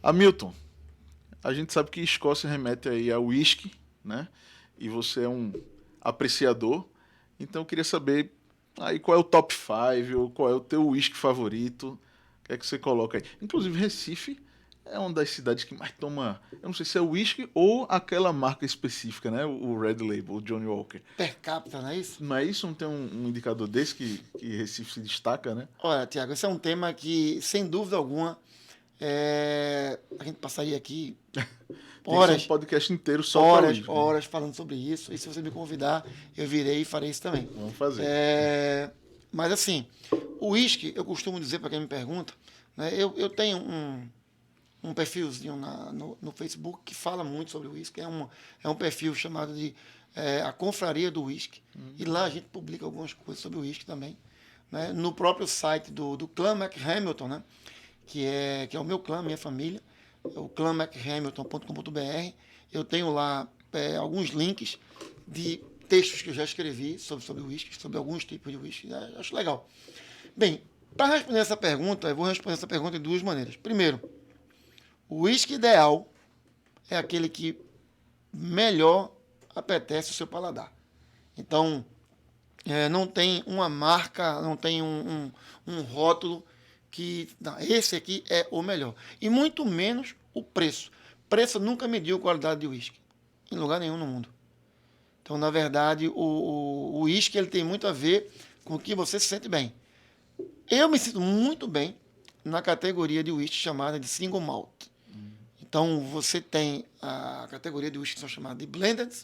Hamilton, a gente sabe que Escócia remete aí a whisky, né? E você é um apreciador. Então eu queria saber aí qual é o top 5 ou qual é o teu whisky favorito. O que é que você coloca aí? Inclusive Recife é uma das cidades que mais toma, eu não sei se é whisky ou aquela marca específica, né? O Red Label, o Johnny Walker. Per capita, não é isso? Não é isso? Não tem um indicador desse que Recife se destaca, né? Olha, Tiago, esse é um tema que, sem dúvida alguma, a gente passaria aqui Tem que ser um horas, podcast inteiro só para horas, whisky. horas falando sobre isso. E se você me convidar, eu virei e farei isso também. Vamos fazer. Mas assim, o uísque, eu costumo dizer para quem me pergunta, né, eu tenho um perfilzinho no Facebook que fala muito sobre o uísque. É um perfil chamado de A Confraria do Uísque. E lá a gente publica algumas coisas sobre o uísque também. Né? No próprio site do Clã McHamilton, né? que é o meu clã, minha família, é o clãmchamilton.com.br. Eu tenho lá alguns links de textos que eu já escrevi sobre uísque, sobre alguns tipos de uísque. Acho legal. Bem, para responder essa pergunta, eu vou responder essa pergunta de duas maneiras. Primeiro, o uísque ideal é aquele que melhor apetece o seu paladar. Então, não tem uma marca, não tem um rótulo que não, esse aqui é o melhor. E muito menos o preço. Preço nunca mediu qualidade de uísque, em lugar nenhum no mundo. Então, na verdade, o uísque ele tem muito a ver com o que você se sente bem. Eu me sinto muito bem na categoria de uísque chamada de single malt. Então, você tem a categoria de uísque que são chamados de blended,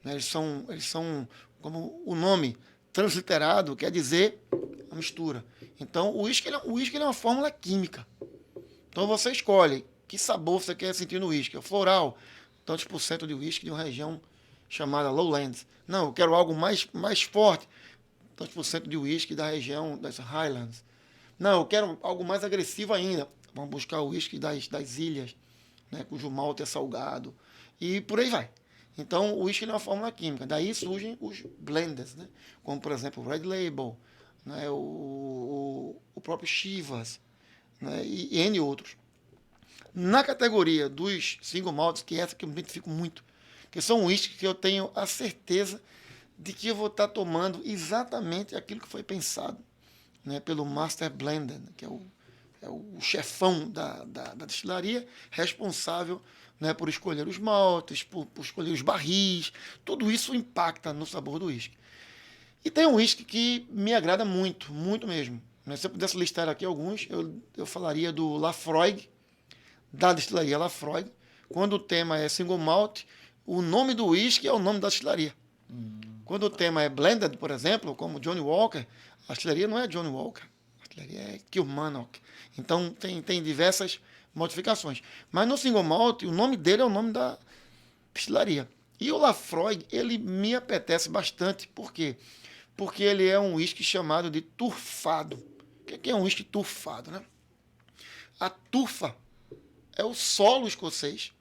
né? Eles são, como o nome transliterado quer dizer a mistura. Então, o uísque é uma fórmula química. Então, você escolhe que sabor você quer sentir no uísque. É floral, tantos por cento de uísque de uma região chamada Lowlands. Não, eu quero algo mais forte, tantos por cento de uísque da região das Highlands. Não, eu quero algo mais agressivo ainda. Vamos buscar o uísque das ilhas, né, cujo malte é salgado. E por aí vai. Então, o uísque é uma fórmula química. Daí surgem os blenders, né? Como, por exemplo, o Red Label, né? o próprio Chivas, né? E N outros. Na categoria dos single malts, que é essa que eu me identifico muito, que são uísques que eu tenho a certeza de que eu vou estar tomando exatamente aquilo que foi pensado, né, pelo Master Blender, né, que é o chefão da destilaria, responsável, né, por escolher os maltes, por escolher os barris. Tudo isso impacta no sabor do uísque. E tem um uísque que me agrada muito, muito mesmo. Né? Se eu pudesse listar aqui alguns, eu falaria do Laphroaig, da destilaria Laphroaig. Quando o tema é single malt, o nome do uísque é o nome da destilaria. Quando o tema é blended, por exemplo, como Johnny Walker, a destilaria não é Johnny Walker, a destilaria é Kilmarnock. Então tem diversas modificações. Mas no single malt, o nome dele é o nome da destilaria. E o Laphroaig, ele me apetece bastante. Por quê? Porque ele é um uísque chamado de turfado. O que é um uísque turfado, né? A turfa é o solo escocês,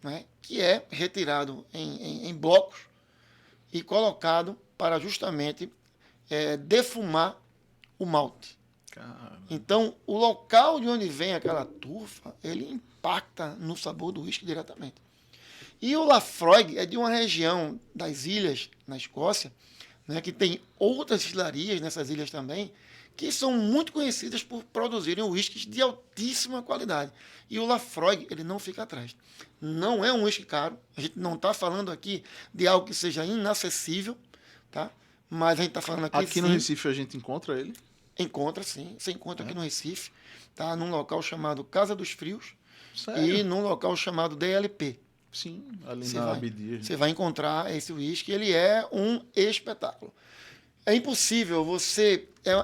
né, que é retirado em blocos e colocado para justamente defumar o malte. Cara, Então, o local de onde vem aquela turfa, ele impacta no sabor do uísque diretamente. E o Laphroaig é de uma região das ilhas, na Escócia, né, que tem outras destilarias nessas ilhas também, que são muito conhecidas por produzirem uísques de altíssima qualidade. E o Laphroaig, ele não fica atrás. Não é um uísque caro, a gente não está falando aqui de algo que seja inacessível, tá? Mas a gente está falando aqui, aqui no sim, Recife a gente encontra ele. encontra sim, você encontra aqui É? no Recife, tá? Num local chamado Casa dos Frios e Sério? num local chamado DLP. Sim, ali Você na vai, Abdias. você vai encontrar esse uísque, ele é um espetáculo. É impossível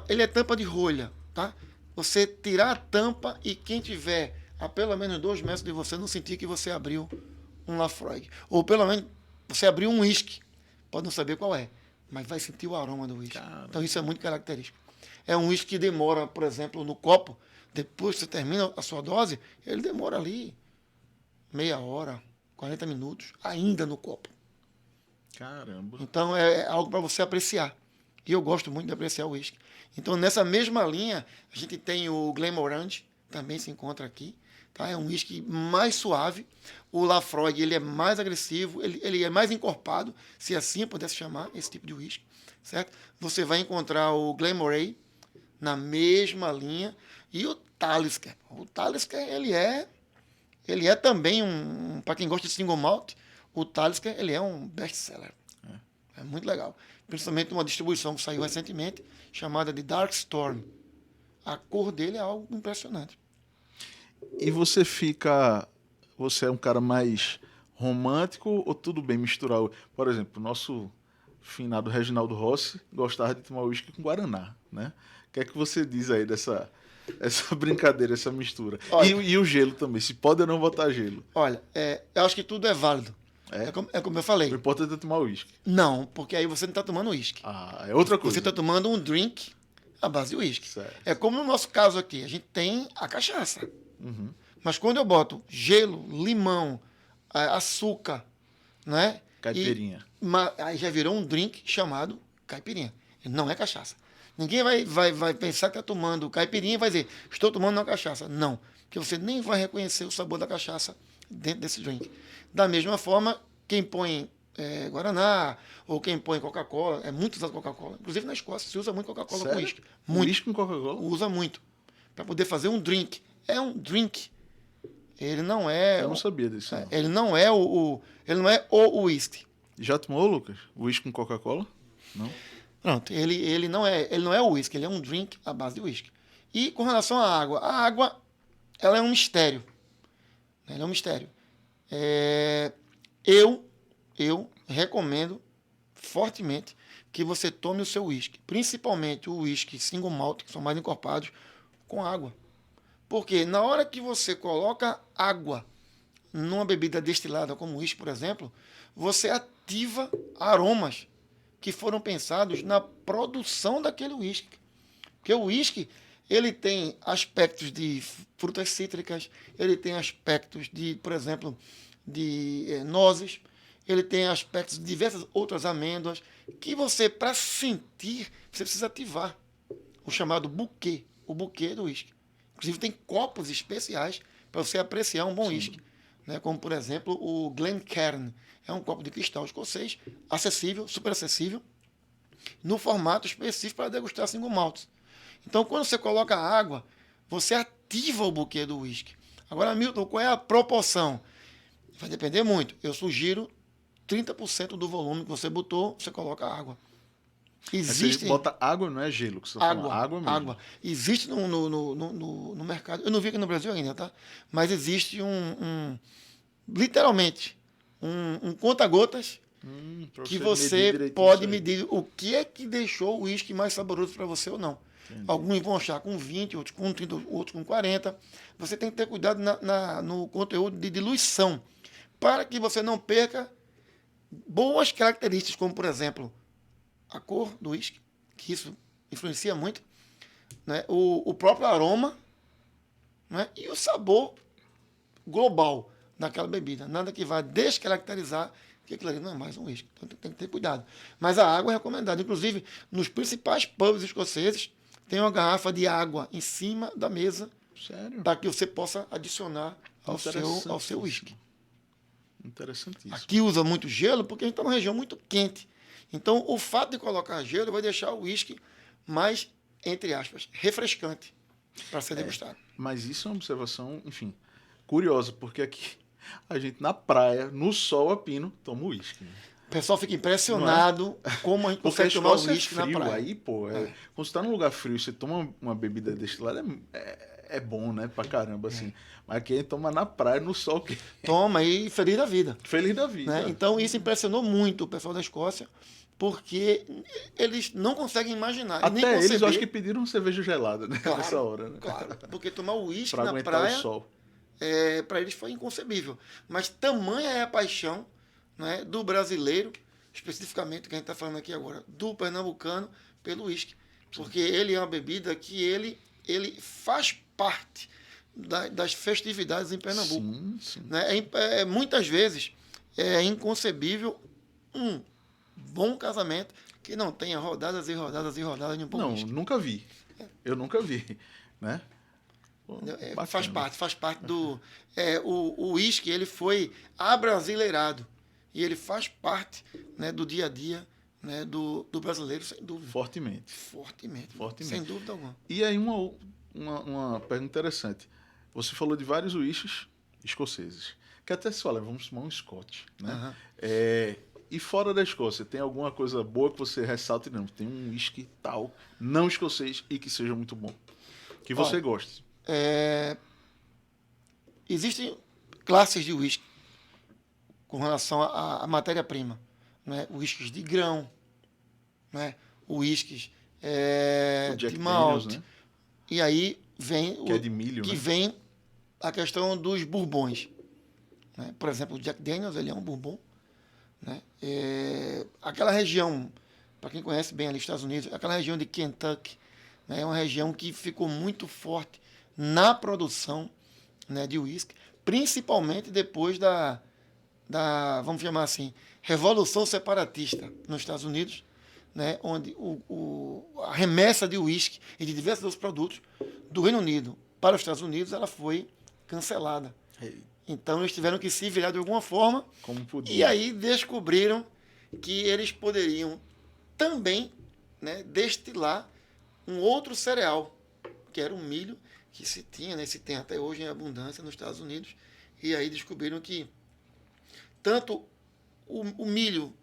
ele é tampa de rolha, tá? Você tirar a tampa e quem tiver a pelo menos 2 metros de você não sentir que você abriu um Laphroaig. Ou pelo menos você abriu um uísque. Pode não saber qual é, mas vai sentir o aroma do uísque. Cara, Então isso é muito característico. É um uísque que demora, por exemplo, no copo, depois que você termina a sua dose, ele demora ali meia hora, 40 minutos, ainda no copo. caramba. Então é algo para você apreciar. E eu gosto muito de apreciar o uísque. Então nessa mesma linha, a gente tem o Glenmorangie, também se encontra aqui. tá? É um whisky mais suave. O Laphroaig, ele é mais agressivo, ele é mais encorpado, se assim eu pudesse chamar esse tipo de whisky, certo? Você vai encontrar o Glenmorangie na mesma linha e o Talisker. O Talisker, ele é também para quem gosta de single malt, o Talisker, ele é um best-seller. É muito legal. Principalmente uma distribuição que saiu recentemente, chamada de Dark Storm. A cor dele é algo impressionante. E você é um cara mais romântico ou tudo bem misturar? Por exemplo, o nosso finado Reginaldo Rossi gostava de tomar uísque com guaraná, né? O que é que você diz aí dessa essa brincadeira, essa mistura? Olha, E o gelo também, se pode ou não botar gelo? Olha, eu acho que tudo é válido. É como eu falei. O importante é tomar uísque. Não, porque aí você não está tomando uísque. Ah, é outra coisa. Você está tomando um drink à base de uísque. Certo. É como no nosso caso aqui, a gente tem a cachaça. Uhum. Mas quando eu boto gelo, limão, açúcar, né? Caipirinha. Aí já virou um drink chamado caipirinha. Não é cachaça. Ninguém vai pensar que está tomando caipirinha e vai dizer, estou tomando uma cachaça. Não, porque você nem vai reconhecer o sabor da cachaça dentro desse drink. Da mesma forma, quem põe Guaraná ou quem põe Coca-Cola, é muito usado Coca-Cola. Inclusive na Escócia se usa muito Coca-Cola com uísque. Muito. Uísque com Coca-Cola? Usa muito. Para poder fazer um drink. É um drink. Ele não é... Eu não sabia disso. Não. Ele não é ele não é o uísque. Já tomou, Lucas? Uísque com Coca-Cola? Não? Pronto, ele não é o uísque, ele é um drink à base de uísque. E com relação à água, a água, ela é um mistério. Ela é um mistério. Eu recomendo fortemente que você tome o seu uísque, principalmente o uísque single malt, que são mais encorpados, com água. Porque na hora que você coloca água numa bebida destilada como o uísque, por exemplo, você ativa aromas que foram pensados na produção daquele uísque. Porque o uísque, ele tem aspectos de frutas cítricas, ele tem aspectos de, por exemplo, de nozes, ele tem aspectos de diversas outras amêndoas, que você, para sentir, você precisa ativar o chamado buquê, o buquê do uísque. Inclusive tem copos especiais para você apreciar um bom uísque, né? Como, por exemplo, o Glencairn. É um copo de cristal escocês, acessível, super acessível, no formato específico para degustar single malts. Então, quando você coloca água, você ativa o buquê do uísque. Agora, Milton, qual é a proporção? Vai depender muito. Eu sugiro 30% do volume que você botou, você coloca água. Existe... Você bota água, não é gelo que você está falando. Água mesmo. Água. Existe no mercado, eu não vi aqui no Brasil ainda, tá? Mas existe literalmente, um conta-gotas que você pode medir o que é que deixou o uísque mais saboroso para você ou não. Entendi. Alguns vão achar com 20, outros com 30, outros com 40. Você tem que ter cuidado no conteúdo de diluição, para que você não perca boas características, como, por exemplo, a cor do uísque, que isso influencia muito, né? O próprio aroma, né? E o sabor global daquela bebida. Nada que vá descaracterizar que aquilo ali não é mais um uísque. Então tem que ter cuidado. Mas a água é recomendada. Inclusive, nos principais pubs escoceses, tem uma garrafa de água em cima da mesa. Sério? Para que você possa adicionar ao seu uísque. Interessantíssimo. Aqui usa muito gelo porque a gente está numa região muito quente. Então, o fato de colocar gelo vai deixar o uísque mais, entre aspas, refrescante para ser degustado. Mas isso é uma observação, enfim, curiosa, porque aqui a gente na praia, no sol a pino, toma uísque. Né? O pessoal fica impressionado como a gente consegue tomar uísque na praia. Aí, pô, quando você está num lugar frio e você toma uma bebida destilada, é bom, né? Pra caramba, assim. Mas aqui a gente toma na praia, no sol. Toma e feliz da vida. Feliz da vida. Né? Então, isso impressionou muito o pessoal da Escócia, porque eles não conseguem imaginar. Até nem eles, eu acho que pediram cerveja gelada, né? Claro, nessa hora, né? Claro, porque tomar uísque pra na praia, o sol. Para eles foi inconcebível. Mas tamanha é a paixão, né, do brasileiro, especificamente, que a gente está falando aqui agora, do pernambucano, pelo uísque. Porque ele é uma bebida que ele faz parte das festividades em Pernambuco. Sim, sim. Né? Muitas vezes é inconcebível um bom casamento que não tenha rodadas e rodadas e rodadas de um bom uísque. Não, nunca vi. Eu nunca vi, né? Pô, Faz parte do... o uísque, ele foi abrasileirado. E ele faz parte, né, do dia a dia, né, do brasileiro, sem dúvida. Fortemente. Fortemente. Fortemente. Sem dúvida alguma. E aí uma pergunta interessante. Você falou de vários uísques escoceses. Que até se fala, vamos tomar um Scotch, né? Aham. E fora da Escócia, tem alguma coisa boa que você ressalta e não? Tem um uísque tal, não escocês, e que seja muito bom. Que você Olha, goste. Existem classes de uísque com relação à matéria-prima, né? Uísques de grão, né? Uísques O Jack de Daniels, malte. né? E aí vem Que é de milho, que né? vem a questão dos bourbons, né? Por exemplo, o Jack Daniels, ele é um bourbon, né? Aquela região, para quem conhece bem ali os Estados Unidos, aquela região de Kentucky, né? É uma região que ficou muito forte na produção, né, de uísque, principalmente depois vamos chamar assim, Revolução Separatista nos Estados Unidos, né, onde a remessa de uísque e de diversos outros produtos do Reino Unido para os Estados Unidos ela foi cancelada. Então eles tiveram que se virar de alguma forma. Como podia. E aí descobriram que eles poderiam também, né, destilar um outro cereal, que era o milho, que se tinha, né, se tem até hoje em abundância nos Estados Unidos. E aí descobriram que tanto o milho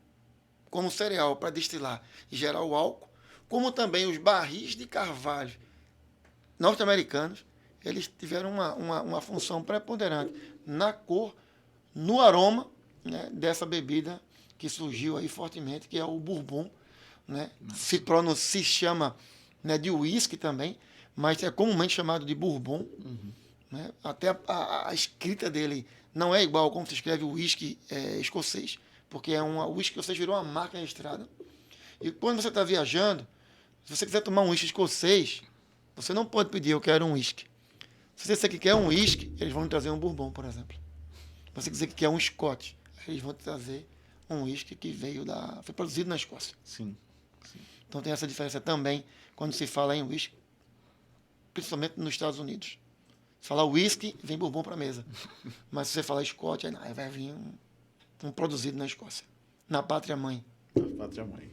como cereal para destilar e gerar o álcool, como também os barris de carvalho norte-americanos, eles tiveram uma função preponderante na cor, no aroma, né, dessa bebida que surgiu aí fortemente, que é o bourbon, né? Se chama, né, de uísque também, mas é comumente chamado de bourbon. Né? Até a escrita dele não é igual como se escreve o uísque escocês, porque o uísque escocês virou uma marca registrada. E quando você está viajando, se você quiser tomar um uísque escocês, você não pode pedir, eu quero um uísque. Se você quer um uísque, eles vão trazer um bourbon, por exemplo. Se você quiser que quer um Scotch, eles vão trazer um uísque que foi produzido na Escócia. Sim. Então tem essa diferença também quando se fala em uísque, principalmente nos Estados Unidos. Se falar uísque, vem bourbon para a mesa. Mas se você falar Scotch, aí vai vir um produzido na Escócia, na pátria mãe. Da pátria mãe.